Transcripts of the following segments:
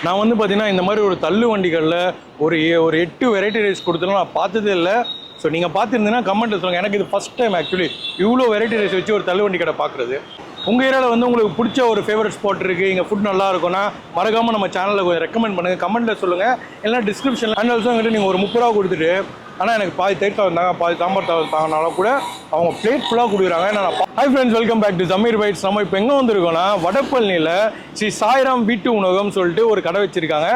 நான் வந்து பார்த்தீங்கன்னா இந்த மாதிரி ஒரு தள்ளு வண்டிகளில் ஒரு 8 வெரைட்டி ரைஸ் கொடுத்தாலும் நான் பார்த்ததே இல்லை. ஸோ நீங்கள் பார்த்துருந்தீங்கன்னா கமெண்ட்டில் சொல்லுங்கள். எனக்கு இது ஃபஸ்ட் டைம் ஆக்சுவலி இவ்வளோ வெரைட்டி ரைஸ் வச்சு ஒரு தள்ளுவண்டி கடை பார்க்குறது. உங்கள் ஏரியாவில் வந்து உங்களுக்கு பிடிச்ச ஒரு ஃபேவரட் ஸ்பாட் இருக்குது, இங்கே ஃபுட் நல்லா இருக்கும்னா மறக்காமல் நம்ம சேனலில் கொஞ்சம் ரெக்கமெண்ட் பண்ணுங்கள், கமெண்ட்டில் சொல்லுங்கள். இல்லைனா டிஸ்கிரிப்ஷனில் அண்ட் ஆல்சோ எங்கிட்ட நீங்கள் ஒரு 30 ரூபா கொடுத்துட்டு ஆனால் எனக்கு பாதி தயிர் சாதம் தாங்க, பாதி சாம்பார் சாதம் தாங்கனாலும் கூட அவங்க பிளேட் ஃபுல்லாக கொடுக்குறாங்க. Hi friends, welcome back to Zameer bites. நம்ம இப்போ எங்கே வந்திருக்கோம்னா வடப்பழனியில் ஸ்ரீ சாய்ராம் வீட்டு உணவகம் சொல்லிட்டு ஒரு கடை வச்சிருக்காங்க.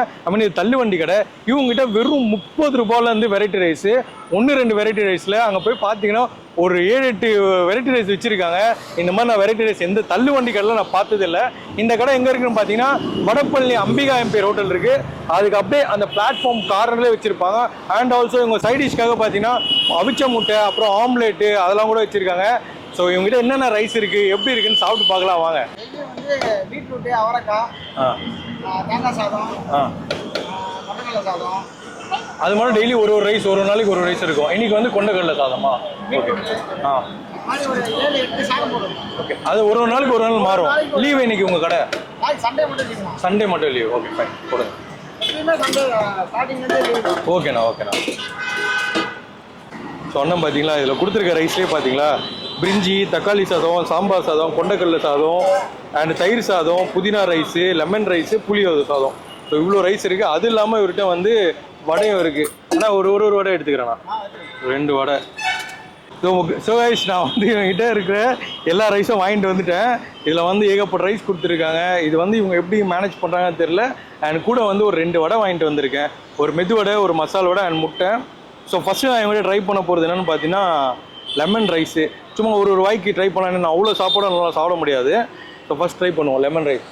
இது தள்ளுவண்டி கடை. இவங்ககிட்ட வெறும் 30 ரூபாயிலேருந்து வெரைட்டி ரைஸு 1-2 வெரைட்டி ரைஸில் அங்கே போய் பார்த்தீங்கன்னா ஒரு 7-8 வெரைட்டி ரைஸ் வச்சுருக்காங்க. இந்த மாதிரி நான் வெரைட்டி ரைஸ் எந்த தள்ளுவண்டி கடையில் நான் பார்த்ததில்லை. இந்த கடை எங்கே இருக்குன்னு பார்த்தீங்கன்னா வடப்பழனி அம்பிகா எம்பையர் ஹோட்டல் இருக்குது. அதுக்கு அப்படியே அந்த பிளாட்ஃபார்ம் கார்னர்லேயே வச்சுருப்பாங்க. அண்ட் ஆல்சோ இவங்க சைட் டிஷ்காக பார்த்தீங்கன்னா அவிச்ச முட்டை, அப்புறம் ஆம்லேட்டு அதெல்லாம் கூட வச்சுருக்காங்க. ஸோ இவங்ககிட்ட என்னென்ன ரைஸ் இருக்குது, எப்படி இருக்குன்னு சாப்பிட்டு பார்க்கலாம் வாங்க. வந்து பீட்ரூட்டு, அவரைக்காய், தேங்காய் சாதம், கொண்டக்கடலை சாதம், அது மாதிரி டெய்லி ஒரு ரைஸ், ஒரு நாளைக்கு ஒரு ரைஸ் இருக்கும். இன்னைக்கு வந்து கொண்டக்கடலை சாதமா? ஓகே. ஓகே, அது ஒரு நாளைக்கு ஒரு நாள் மாறும். லீவ் இன்னைக்கு உங்கள் கடை? சண்டே மட்டும் லீவ். ஓகே ஃபைன், கொடுங்க. ஓகேண்ணா ஓகேண்ணா. சொன்னேன் பார்த்தீங்களா, இதில் கொடுத்துருக்க ரைஸ்லேயே பார்த்தீங்களா பிரிஞ்சி, தக்காளி சாதம், சாம்பார் சாதம், கொண்டக்கடலை சாதம் அண்ட் தயிர் சாதம், புதினா ரைஸு, லெமன் ரைஸு, புளியோதரை சாதம். ஸோ இவ்வளோ ரைஸ் இருக்குது. அது இல்லாமல் இவர்கிட்ட வந்து வடையும் இருக்குது. ஆனால் ஒரு வடை எடுத்துக்கிறேண்ணா, 2 வடை. ஸோ கைஸ், நான் வந்து இவங்ககிட்ட இருக்கிற எல்லா ரைஸும் வாங்கிட்டு வந்துட்டேன். இதில் வந்து ஏகப்பட்ட ரைஸ் கொடுத்துருக்காங்க. இது வந்து இவங்க எப்படி மேனேஜ் பண்ணுறாங்கன்னு தெரில. அண்ட் கூட வந்து ஒரு 2 வடை வாங்கிட்டு வந்திருக்கேன். ஒரு மெது வடை, ஒரு மசால் வடை அண்ட் முட்டை. ஸோ ஃபஸ்ட்டு நான் இவங்ககிட்ட ட்ரை பண்ண போகிறது என்னென்னு பார்த்தீங்கன்னா லெமன் ரைஸு. சும்மா ஒரு வாய்க்கு ட்ரை பண்ணலான்னு, நான் அவ்வளோ சாப்பாடு நல்லா சாப்பிட முடியாது. ஸோ ஃபஸ்ட் ட்ரை பண்ணுவோம் லெமன் ரைஸ்.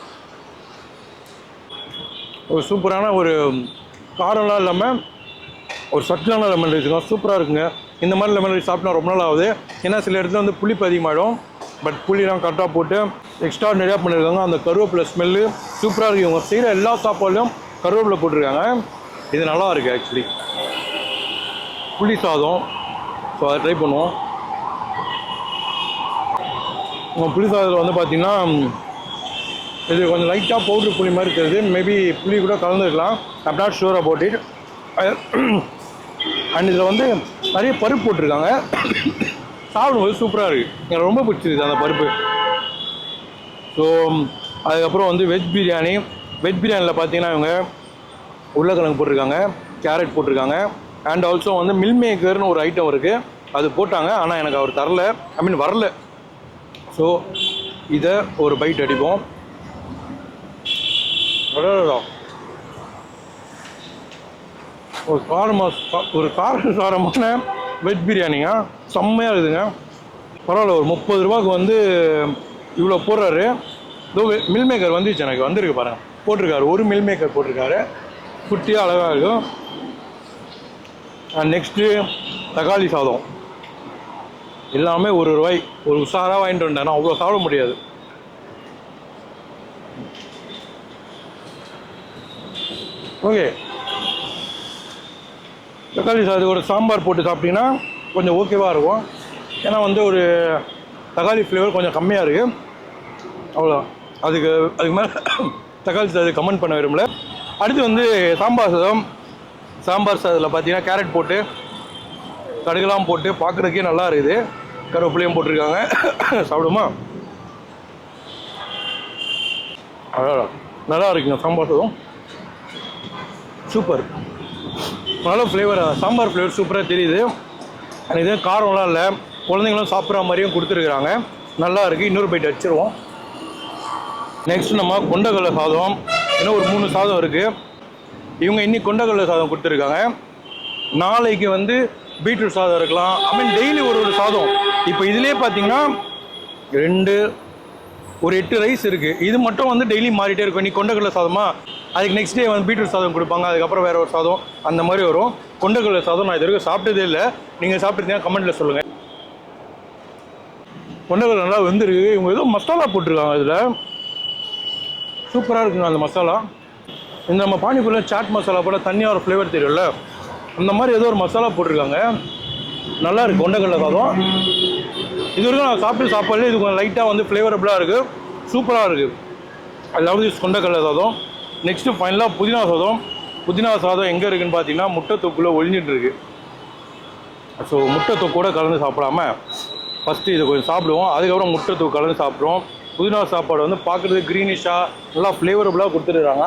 ஒரு சூப்பரான ஒரு காரம்லாம் இல்லாமல் ஒரு சத்தான லெமன் ரைஸ் தான், சூப்பராக இருக்குங்க. இந்த மாதிரி லெமன் ரைஸ் சாப்பிட்டா ரொம்ப நாள் ஆகுது. ஏன்னா சில இடத்துல வந்து புளிப்பு அதிகமாகிடும். பட் புளிலாம் கரெக்டாக போட்டு எக்ஸ்ட்ரா நிறையா பண்ணியிருக்காங்க. அந்த கருவேப்பிலை ஸ்மெல்லு சூப்பராக இருக்குது. இவங்க செய்கிற எல்லா சாப்பாடுலையும் கருவேப்பிலை போட்டிருக்காங்க. இது நல்லா இருக்குது ஆக்சுவலி. புளி சாதம், ஸோ அதை ட்ரை பண்ணுவோம். புளி சாதத்தில் வந்து பார்த்திங்கன்னா இது கொஞ்சம் லைட்டாக பவுட்ரு புளி மாதிரி தெரியுது. மேபி புளி கூட கலந்துருக்கலாம். I'm not sure about it. And இதில் வந்து நிறைய பருப்பு போட்டிருக்காங்க. சாப்பிடும்போது சூப்பராக இருக்குது. எனக்கு ரொம்ப பிடிச்சிருக்கு அந்த பருப்பு. ஸோ அதுக்கப்புறம் வந்து வெஜ் பிரியாணி. வெஜ் பிரியாணியில் பார்த்தீங்கன்னா இவங்க உருளைக்கிழங்கு போட்டிருக்காங்க, கேரட் போட்டிருக்காங்க. அண்ட் ஆல்சோ வந்து மில் மேக்கர்னு ஒரு ஐட்டம் இருக்குது, அது போட்டாங்க. ஆனால் எனக்கு அவர் தரல, வரல. ஸோ இதை ஒரு பைட் அடிப்போம். ஒரு காரசாரமான வெஜ் பிரியாணிங்க, செம்மையாக இருக்குதுங்க. பரவாயில்ல. ஒரு 30 ரூபாய்க்கு வந்து இவ்வளோ போடுறாரு. இதோ மில் மேக்கர் வந்துச்சு, எனக்கு வந்துருக்கு பாருங்கள், போட்டிருக்காரு. ஒரு மில் மேக்கர் போட்டிருக்காரு, குட்டியாக அழகாக இருக்கும். நெக்ஸ்ட்டு தக்காளி சாதம். எல்லாமே ஒரு ரூபாய். ஒரு உஷாராக வாங்கிட்டு வந்தேன், அவ்வளோ சாப்பிட முடியாது. ஓகே, தக்காளி சாதத்தோட சாம்பார் போட்டு சாப்பிட்டீங்கன்னா கொஞ்சம் ஓகேவாக இருக்கும். ஏன்னா வந்து ஒரு தக்காளி ஃப்ளேவர் கொஞ்சம் கம்மியாக இருக்குது, அவ்வளோ. அதுக்கு மேலே தக்காளி சாதத்துக்கு கமெண்ட் பண்ண விரும்பல. அடுத்து வந்து சாம்பார் சாதம். சாம்பார் சாதத்தில் பார்த்தீங்கன்னா கேரட் போட்டு கடுகுலாம் போட்டு பார்க்குறதுக்கே நல்லா இருக்குது. கருவேப்பிலையும் போட்டிருக்காங்க. சாப்பிடுமா? அதான் நல்லா இருக்குங்க சாம்பார் சாதம், சூப்பர். நல்ல ஃப்ளேவர், சாம்பார் ஃப்ளேவர் சூப்பராக தெரியுது. இதே காரம்லாம் இல்லை, குழந்தைங்களும் சாப்பிட்ற மாதிரியும் கொடுத்துருக்குறாங்க. நல்லா இருக்குது. இன்னொரு பைட் வச்சுருவோம். நெக்ஸ்ட் நம்ம கொண்டக்கடலை சாதம். இன்னும் ஒரு 3 சாதம் இருக்குது. இவங்க இன்னைக்கு கொண்டக்கடலை சாதம் கொடுத்துருக்காங்க. நாளைக்கு வந்து பீட்ரூட் சாதம் இருக்கலாம். டெய்லி ஒரு சாதம். இப்போ இதிலே பார்த்தீங்கன்னா ஒரு 8 ரைஸ் இருக்குது. இது மட்டும் வந்து டெய்லி மாறிட்டே இருக்கும். இன்னைக்கு கொண்டக்கடலை சாதமா, அதுக்கு நெக்ஸ்ட் டே வந்து பீட்ரூட் சாதம் கொடுப்பாங்க, அதுக்கப்புறம் வேறு ஒரு சாதம், அந்த மாதிரி வரும். கொண்டக்கடலை சாதம் நான் இது வரைக்கும் சாப்பிட்டதே இல்லை. நீங்கள் சாப்பிட்ருந்தீங்கன்னா கமெண்ட்டில் சொல்லுங்கள். கொண்டக்கடலை நல்லா வெந்திருக்கு. இவங்க ஏதோ மசாலா போட்டிருக்காங்க இதில், சூப்பராக இருக்குங்க அந்த மசாலா. இந்த நம்ம பானிபூரியில் சாட் மசாலா போல் தனியாக ஒரு ஃப்ளேவர் தெரியும்ல, அந்த மாதிரி ஏதோ ஒரு மசாலா போட்டிருக்காங்க. நல்லா இருக்குது கொண்டக்கடலை சாதம். இது வரைக்கும் நான் சாப்பிட்டு சாப்பாடுலேயே இது கொஞ்சம் லைட்டாக வந்து ஃப்ளேவரபுளாக இருக்குது, சூப்பராக இருக்குது. ஐ லவ் திஸ் கொண்டக்கடலை சாதம். நெக்ஸ்ட்டு ஃபைனலாக புதினா சாதம். புதினா சாதம் எங்கே இருக்குதுன்னு பார்த்தீங்கன்னா முட்டை தொக்குள்ளே ஒழிஞ்சிட்டு இருக்கு. ஸோ முட்டை தொக்கோட கலந்து சாப்பிடாம ஃபஸ்ட்டு இதை கொஞ்சம் சாப்பிடுவோம், அதுக்கப்புறம் முட்டை தொக்கு கலந்து சாப்பிட்றோம். புதினா சாப்பாடு வந்து பார்க்குறது க்ரீனிஷாக நல்லா ஃப்ளேவரபுளாக கொடுத்துருக்காங்க.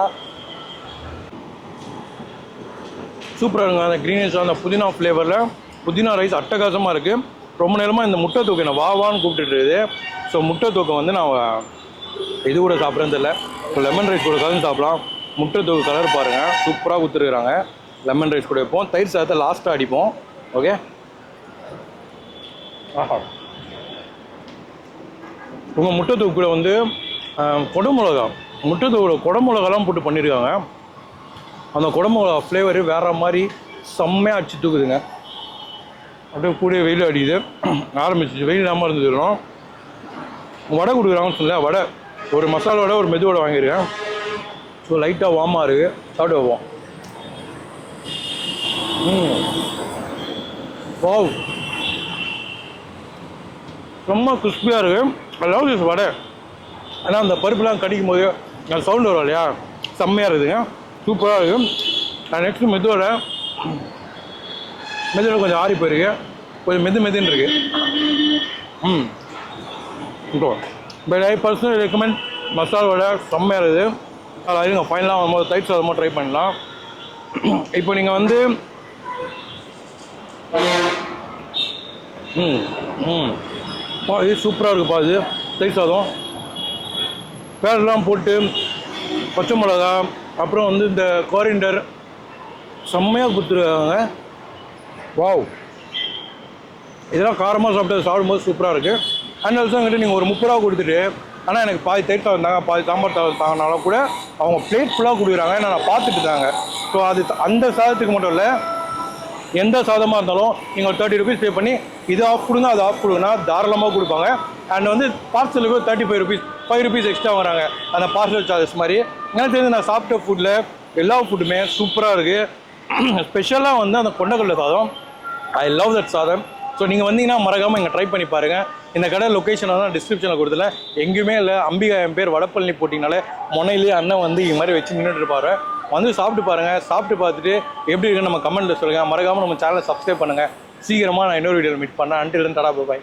சூப்பராக இருக்குங்க அந்த க்ரீனிஷாக அந்த புதினா ஃப்ளேவரில். புதினா ரைஸ் அட்டகாசமாக இருக்குது. ரொம்ப நேரமாக இந்த முட்டை தொக்கு என்ன வாவான்னு கூப்பிட்டுட்டு. ஸோ முட்டை தொக்கை வந்து நான் இது கூட சாப்பிட்றேன்னு தெரியல. ஸோ லெமன் ரைஸ் கூட கலந்து சாப்பிடலாம். முட்டை தொக்கு கலர் பாருங்கள், சூப்பராக கொடுத்துருக்குறாங்க. லெமன் ரைஸ் கூட வைப்போம், தயிர் சாதத்தை லாஸ்ட்டாக அடிப்போம். ஓகே. ஆஹா, உங்கள் முட்டை தொக்கு கூட வந்து குடமிளகா, முட்டை தொக்குல குடமிளகாலாம் போட்டு பண்ணியிருக்காங்க. அந்த குடமிளகா ஃப்ளேவரு வேறு மாதிரி செம்மையாக அடிச்சு தூக்குதுங்க. அப்படியே கூட வெயில் அடிக்குது, ஆரம்பிச்சிச்சு. வெயில் இல்லாமல் இருந்துக்கிறோம். வடை கொடுக்குறாங்கன்னு சொல்ல, வடை ஒரு மசாலா வடை ஒரு மெது வடை வாங்கியிருக்கேன். ஸோ லைட்டாக வார்மாக இருக்குது, சாப்பிட்டு வைப்போம். வாவ், ரொம்ப கிறிஸ்பியாக இருக்குது. ஐ லவ் திஸ் வடை. ஆனால் அந்த பருப்புலாம் கடிக்கும் போது அந்த சவுண்டு வரும் இல்லையா, செம்மையாக இருக்குதுங்க, சூப்பராக இருக்குது. நான் நெக்ஸ்ட்டு மெதுவடை கொஞ்சம் ஆறி போயிருக்கு, கொஞ்சம் மெதுன்னு இருக்குது. இப்போ but I personally recommend masala vada, செம்மையாக இருக்குது. அதில் இருங்க ஃபைனலாக வரும்போது தயிர் சாதமாக ட்ரை பண்ணலாம். இப்போ நீங்கள் வந்து இது சூப்பராக இருக்குப்பா. இது தயிர் சாதம் பேரெல்லாம் போட்டு பச்சை மிளகா அப்புறம் வந்து இந்த கோரியண்டர் செம்மையாக கொடுத்துருக்காங்க. வாவ், இதெல்லாம் காரமாக சாப்பிடும்போது சூப்பராக இருக்குது. அண்ட் ஆல்சோ என்கிட்ட நீங்கள் ஒரு 30 ரூபா கொடுத்துட்டு, ஆனால் எனக்கு பாதி தயிர் சாதம் தாங்க, பாதி சாம்பார் சாதம் தாங்கினாலும் கூட அவங்க பிளேட் ஃபுல்லாக கொடுக்குறாங்க. நான் பார்த்துட்டு தாங்க. ஸோ அது அந்த சாதத்துக்கு மட்டும் இல்லை, எந்த சாதமாக இருந்தாலும் நீங்கள் 30 ருபீஸ் பே பண்ணி இது ஆஃப் கொடுங்க அது ஆஃப் கொடுங்கன்னா தாராளமாக கொடுப்பாங்க. அண்ட் வந்து பார்சலுக்கு 35 ருபீஸ் 5 ருபீஸ் எக்ஸ்ட்ரா வராங்க அந்த பார்சல் சார்ஜஸ் மாதிரி. எனக்கு தெரிஞ்சு நான் சாப்பிட்ட ஃபுட்டில் எல்லா ஃபுட்டுமே சூப்பராக இருக்குது. ஸ்பெஷலாக வந்து அந்த கொண்டக்கடலை சாதம், ஐ லவ் தட் சாதம். ஸோ நீங்கள் வந்தீங்கன்னா மறக்காமல் இங்கே ட்ரை பண்ணி பாருங்கள். இந்த கடை லொக்கேஷன் தான் டிஸ்கிரிப்ஷனில் கொடுத்துல, எங்கேயுமே இல்லை. அம்பிகா என் பேர் வடப்பழனி போட்டிங்கனாலே முனையிலேயே அண்ணன் வந்து இது மாதிரி வச்சு நின்றுட்டு இருப்பாரு. வந்து சாப்பிட்டு பாருங்கள். சாப்பிட்டு பார்த்துட்டு எப்படி இருக்குன்னு நம்ம கமெண்ட்டில் சொல்லுங்கள். மறக்காமல் நம்ம சேனலை சப்ஸ்கிரைப் பண்ணுங்கள். சீக்கிரமாக நான் இன்னொரு வீடியோவில் மீட் பண்ணேன். Until then tata by.